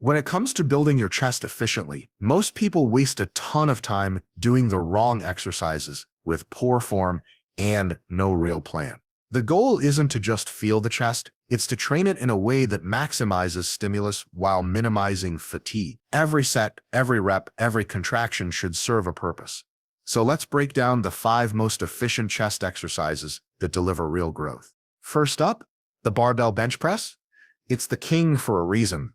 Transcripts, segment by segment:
When it comes to building your chest efficiently, most people waste a ton of time doing the wrong exercises with poor form and no real plan. The goal isn't to just feel the chest, it's to train it in a way that maximizes stimulus while minimizing fatigue. Every set, every rep, every contraction should serve a purpose. So let's break down the 5 most efficient chest exercises that deliver real growth. First up, the barbell bench press. It's the king for a reason.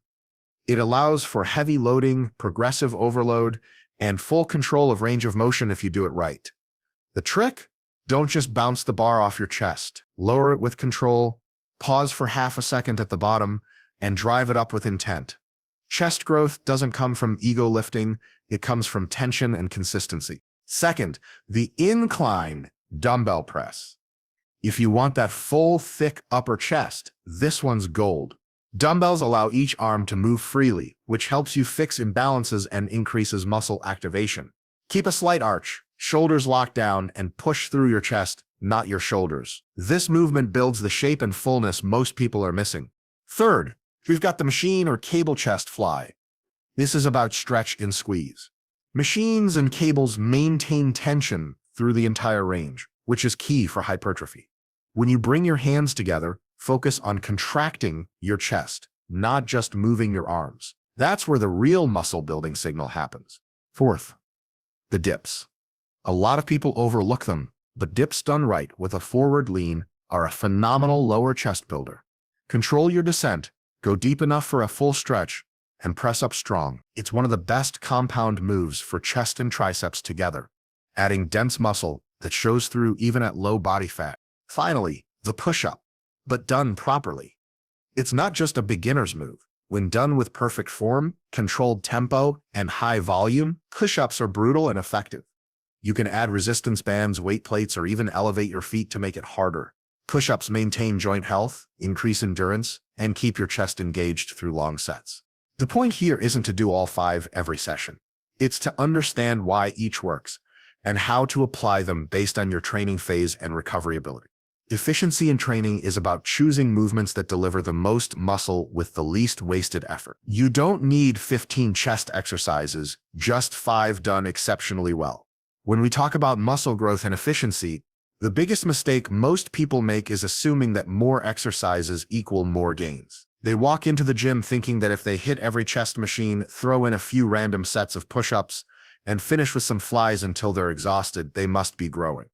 It allows for heavy loading, progressive overload, and full control of range of motion if you do it right. The trick? Don't just bounce the bar off your chest. Lower it with control, pause for half a second at the bottom, and drive it up with intent. Chest growth doesn't come from ego lifting, it comes from tension and consistency. Second, the incline dumbbell press. If you want that full, thick upper chest, this one's gold. Dumbbells allow each arm to move freely, which helps you fix imbalances and increases muscle activation. Keep a slight arch, shoulders locked down, and push through your chest, not your shoulders. This movement builds the shape and fullness most people are missing. Third, we've got the machine or cable chest fly. This is about stretch and squeeze. Machines and cables maintain tension through the entire range, which is key for hypertrophy. When you bring your hands together, focus on contracting your chest, not just moving your arms. That's where the real muscle building signal happens. Fourth, the dips. A lot of people overlook them, but dips done right with a forward lean are a phenomenal lower chest builder. Control your descent, go deep enough for a full stretch, and press up strong. It's one of the best compound moves for chest and triceps together, adding dense muscle that shows through even at low body fat. Finally, the push-up, but done properly. It's not just a beginner's move. When done with perfect form, controlled tempo, and high volume, push-ups are brutal and effective. You can add resistance bands, weight plates, or even elevate your feet to make it harder. Push-ups maintain joint health, increase endurance, and keep your chest engaged through long sets. The point here isn't to do all 5 every session. It's to understand why each works and how to apply them based on your training phase and recovery ability. Efficiency in training is about choosing movements that deliver the most muscle with the least wasted effort. You don't need 15 chest exercises, just 5 done exceptionally well. When we talk about muscle growth and efficiency, the biggest mistake most people make is assuming that more exercises equal more gains. They walk into the gym thinking that if they hit every chest machine, throw in a few random sets of push-ups, and finish with some flies until they're exhausted, they must be growing.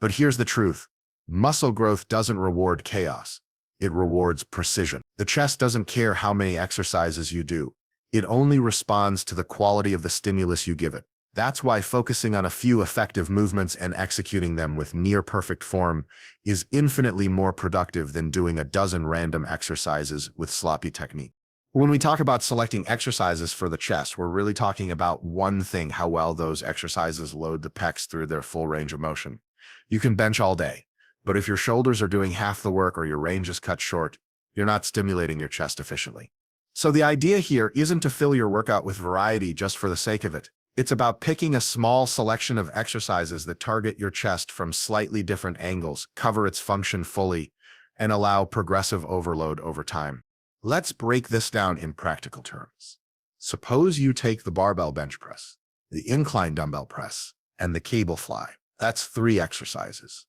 But here's the truth. Muscle growth doesn't reward chaos. It rewards precision. The chest doesn't care how many exercises you do. It only responds to the quality of the stimulus you give it. That's why focusing on a few effective movements and executing them with near-perfect form is infinitely more productive than doing a dozen random exercises with sloppy technique. When we talk about selecting exercises for the chest, we're really talking about one thing: how well those exercises load the pecs through their full range of motion. You can bench all day, but if your shoulders are doing half the work or your range is cut short, you're not stimulating your chest efficiently. So the idea here isn't to fill your workout with variety just for the sake of it. It's about picking a small selection of exercises that target your chest from slightly different angles, cover its function fully, and allow progressive overload over time. Let's break this down in practical terms. Suppose you take the barbell bench press, the incline dumbbell press, and the cable fly. That's 3 exercises.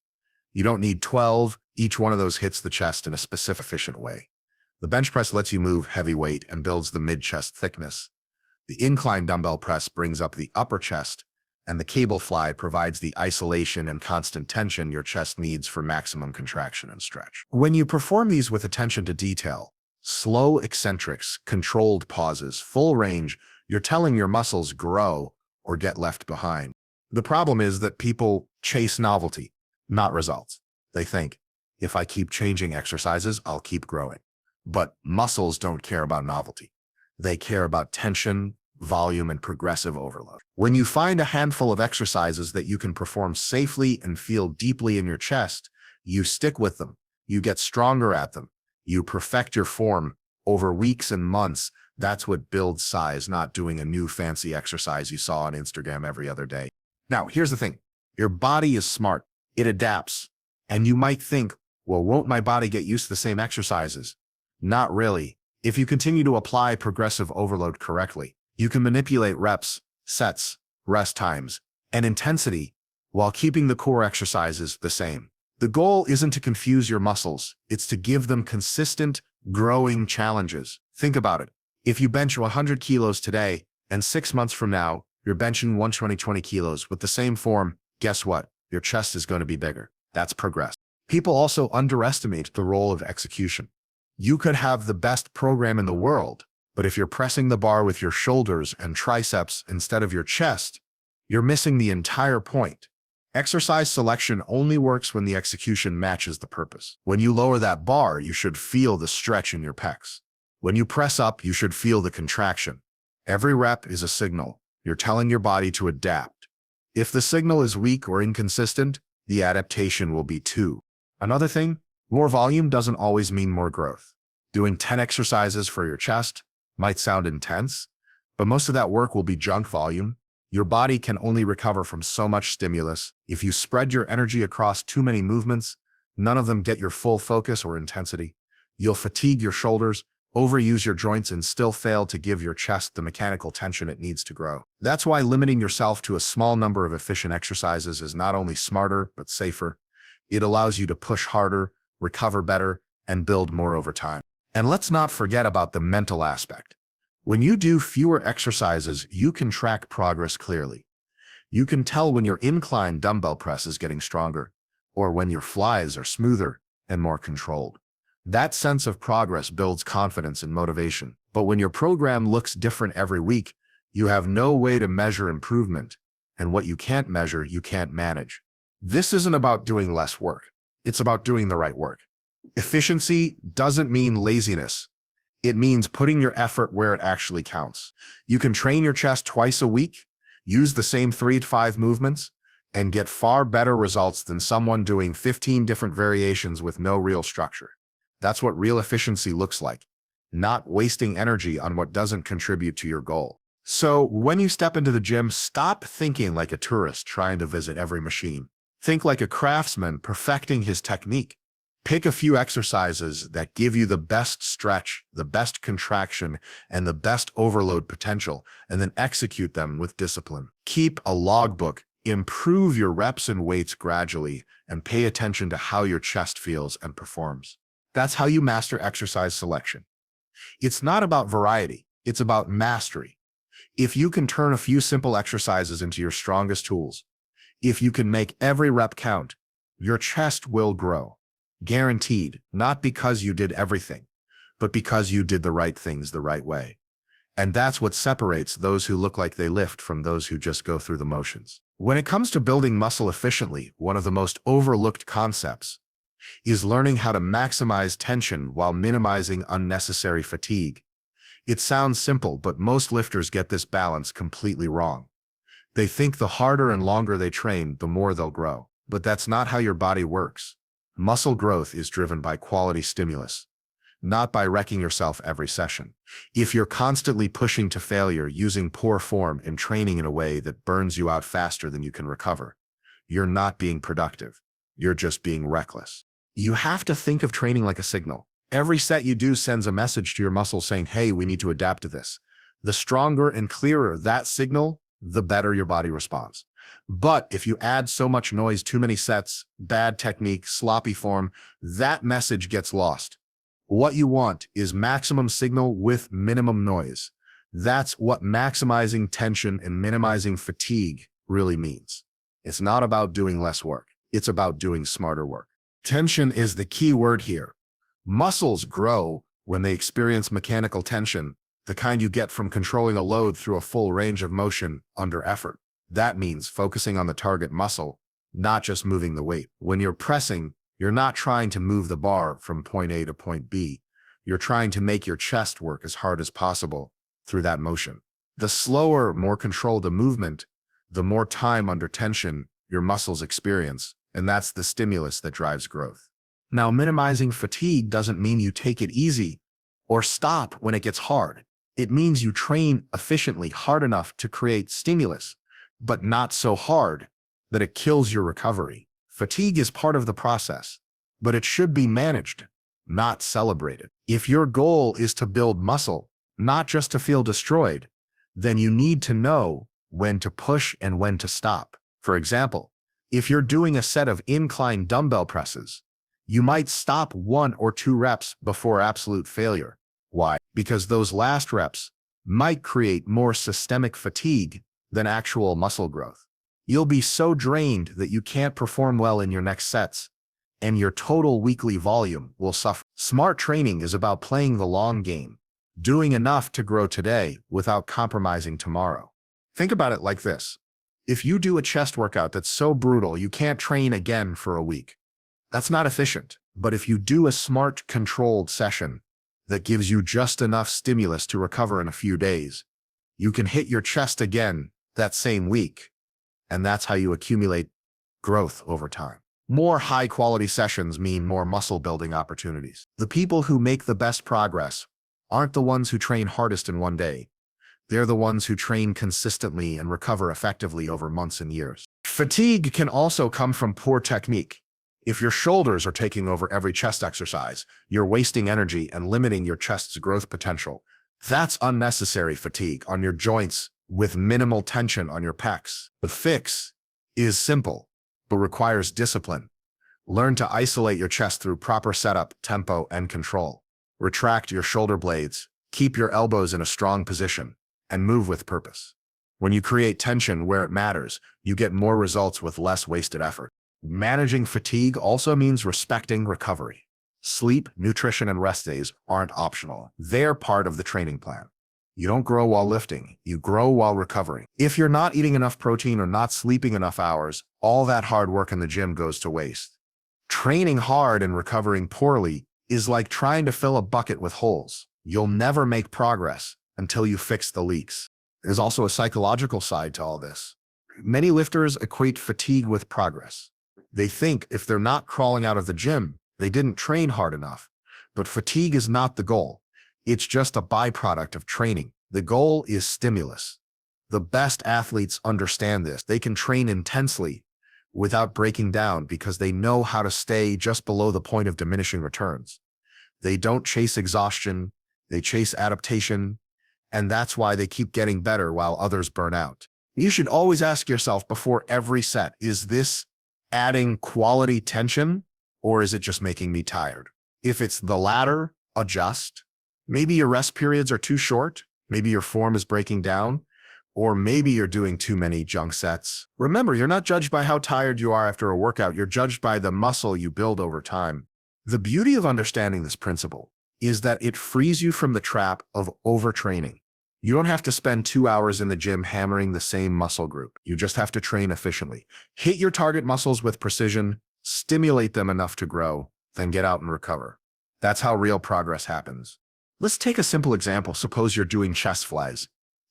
You don't need 12. Each one of those hits the chest in a specific, efficient way. The bench press lets you move heavy weight and builds the mid-chest thickness. The incline dumbbell press brings up the upper chest, and the cable fly provides the isolation and constant tension your chest needs for maximum contraction and stretch. When you perform these with attention to detail, slow eccentrics, controlled pauses, full range, you're telling your muscles grow or get left behind. The problem is that people chase novelty, not results. They think, if I keep changing exercises, I'll keep growing. But muscles don't care about novelty. They care about tension, volume, and progressive overload. When you find a handful of exercises that you can perform safely and feel deeply in your chest, you stick with them. You get stronger at them. You perfect your form over weeks and months. That's what builds size, not doing a new fancy exercise you saw on Instagram every other day. Now, here's the thing. Your body is smart. It adapts. And you might think, well, won't my body get used to the same exercises? Not really. If you continue to apply progressive overload correctly, you can manipulate reps, sets, rest times, and intensity while keeping the core exercises the same. The goal isn't to confuse your muscles, it's to give them consistent, growing challenges. Think about it. If you bench 100 kilos today, and 6 months from now, you're benching 120 kilos with the same form, guess what? Your chest is going to be bigger. That's progress. People also underestimate the role of execution. You could have the best program in the world, but if you're pressing the bar with your shoulders and triceps instead of your chest, you're missing the entire point. Exercise selection only works when the execution matches the purpose. When you lower that bar, you should feel the stretch in your pecs. When you press up, you should feel the contraction. Every rep is a signal. You're telling your body to adapt. If the signal is weak or inconsistent, the adaptation will be too. Another thing, more volume doesn't always mean more growth. Doing 10 exercises for your chest might sound intense, but most of that work will be junk volume. Your body can only recover from so much stimulus. If you spread your energy across too many movements, none of them get your full focus or intensity. You'll fatigue your shoulders, overuse your joints, and still fail to give your chest the mechanical tension it needs to grow. That's why limiting yourself to a small number of efficient exercises is not only smarter, but safer. It allows you to push harder, recover better, and build more over time. And let's not forget about the mental aspect. When you do fewer exercises, you can track progress clearly. You can tell when your incline dumbbell press is getting stronger, or when your flies are smoother and more controlled. That sense of progress builds confidence and motivation. But when your program looks different every week, you have no way to measure improvement, and what you can't measure, you can't manage. This isn't about doing less work. It's about doing the right work. Efficiency doesn't mean laziness. It means putting your effort where it actually counts. You can train your chest twice a week, use the same 3 to 5 movements, and get far better results than someone doing 15 different variations with no real structure. That's what real efficiency looks like, not wasting energy on what doesn't contribute to your goal. So when you step into the gym, stop thinking like a tourist trying to visit every machine. Think like a craftsman perfecting his technique. Pick a few exercises that give you the best stretch, the best contraction, and the best overload potential, and then execute them with discipline. Keep a logbook, improve your reps and weights gradually, and pay attention to how your chest feels and performs. That's how you master exercise selection. It's not about variety, it's about mastery. If you can turn a few simple exercises into your strongest tools, if you can make every rep count, your chest will grow. Guaranteed, not because you did everything, but because you did the right things the right way. And that's what separates those who look like they lift from those who just go through the motions. When it comes to building muscle efficiently, one of the most overlooked concepts is learning how to maximize tension while minimizing unnecessary fatigue. It sounds simple, but most lifters get this balance completely wrong. They think the harder and longer they train, the more they'll grow. But that's not how your body works. Muscle growth is driven by quality stimulus, not by wrecking yourself every session. If you're constantly pushing to failure, using poor form, and training in a way that burns you out faster than you can recover, you're not being productive. You're just being reckless. You have to think of training like a signal. Every set you do sends a message to your muscles saying, hey, we need to adapt to this. The stronger and clearer that signal, the better your body responds. But if you add so much noise, too many sets, bad technique, sloppy form, that message gets lost. What you want is maximum signal with minimum noise. That's what maximizing tension and minimizing fatigue really means. It's not about doing less work. It's about doing smarter work. Tension is the key word here. Muscles grow when they experience mechanical tension, the kind you get from controlling a load through a full range of motion under effort. That means focusing on the target muscle, not just moving the weight. When you're pressing, you're not trying to move the bar from point A to point B. You're trying to make your chest work as hard as possible through that motion. The slower, more controlled a movement, the more time under tension your muscles experience, and that's the stimulus that drives growth. Now, minimizing fatigue doesn't mean you take it easy or stop when it gets hard. It means you train efficiently, hard enough to create stimulus, but not so hard that it kills your recovery. Fatigue is part of the process, but it should be managed, not celebrated. If your goal is to build muscle, not just to feel destroyed, then you need to know when to push and when to stop. For example, if you're doing a set of incline dumbbell presses, you might stop 1 or 2 reps before absolute failure. Why? Because those last reps might create more systemic fatigue than actual muscle growth. You'll be so drained that you can't perform well in your next sets, and your total weekly volume will suffer. Smart training is about playing the long game, doing enough to grow today without compromising tomorrow. Think about it like this. If you do a chest workout that's so brutal you can't train again for a week, that's not efficient. But if you do a smart, controlled session that gives you just enough stimulus to recover in a few days, you can hit your chest again that same week. And that's how you accumulate growth over time. More high-quality sessions mean more muscle-building opportunities. The people who make the best progress aren't the ones who train hardest in one day. They're the ones who train consistently and recover effectively over months and years. Fatigue can also come from poor technique. If your shoulders are taking over every chest exercise, you're wasting energy and limiting your chest's growth potential. That's unnecessary fatigue on your joints with minimal tension on your pecs. The fix is simple, but requires discipline. Learn to isolate your chest through proper setup, tempo, and control. Retract your shoulder blades, keep your elbows in a strong position, and move with purpose. When you create tension where it matters, you get more results with less wasted effort. Managing fatigue also means respecting recovery. Sleep, nutrition, and rest days aren't optional. They're part of the training plan. You don't grow while lifting, you grow while recovering. If you're not eating enough protein or not sleeping enough hours, all that hard work in the gym goes to waste. Training hard and recovering poorly is like trying to fill a bucket with holes. You'll never make progress until you fix the leaks. There's also a psychological side to all this. Many lifters equate fatigue with progress. They think if they're not crawling out of the gym, they didn't train hard enough. But fatigue is not the goal. It's just a byproduct of training. The goal is stimulus. The best athletes understand this. They can train intensely without breaking down because they know how to stay just below the point of diminishing returns. They don't chase exhaustion, they chase adaptation, and that's why they keep getting better while others burn out. You should always ask yourself before every set, is this adding quality tension or is it just making me tired? If it's the latter, adjust. Maybe your rest periods are too short, maybe your form is breaking down, or maybe you're doing too many junk sets. Remember, you're not judged by how tired you are after a workout, you're judged by the muscle you build over time. The beauty of understanding this principle is that it frees you from the trap of overtraining. You don't have to spend 2 hours in the gym hammering the same muscle group. You just have to train efficiently. Hit your target muscles with precision, stimulate them enough to grow, then get out and recover. That's how real progress happens. Let's take a simple example. Suppose you're doing chest flies.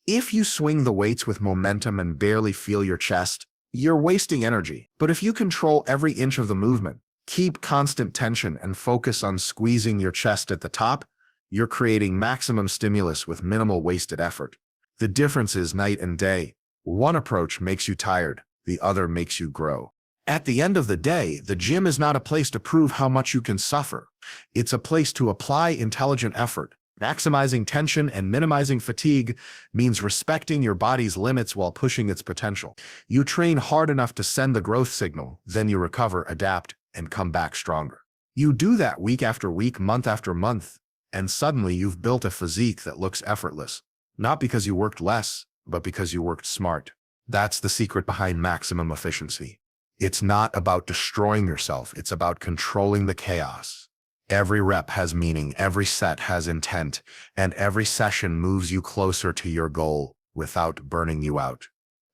If you swing the weights with momentum and barely feel your chest, you're wasting energy. But if you control every inch of the movement, keep constant tension, and focus on squeezing your chest at the top, you're creating maximum stimulus with minimal wasted effort. The difference is night and day. One approach makes you tired, the other makes you grow. At the end of the day, the gym is not a place to prove how much you can suffer. It's a place to apply intelligent effort. Maximizing tension and minimizing fatigue means respecting your body's limits while pushing its potential. You train hard enough to send the growth signal, then you recover, adapt, and come back stronger. You do that week after week, month after month, and suddenly you've built a physique that looks effortless. Not because you worked less, but because you worked smart. That's the secret behind maximum efficiency. It's not about destroying yourself, it's about controlling the chaos. Every rep has meaning, every set has intent, and every session moves you closer to your goal without burning you out.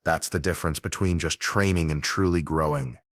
That's the difference between just training and truly growing.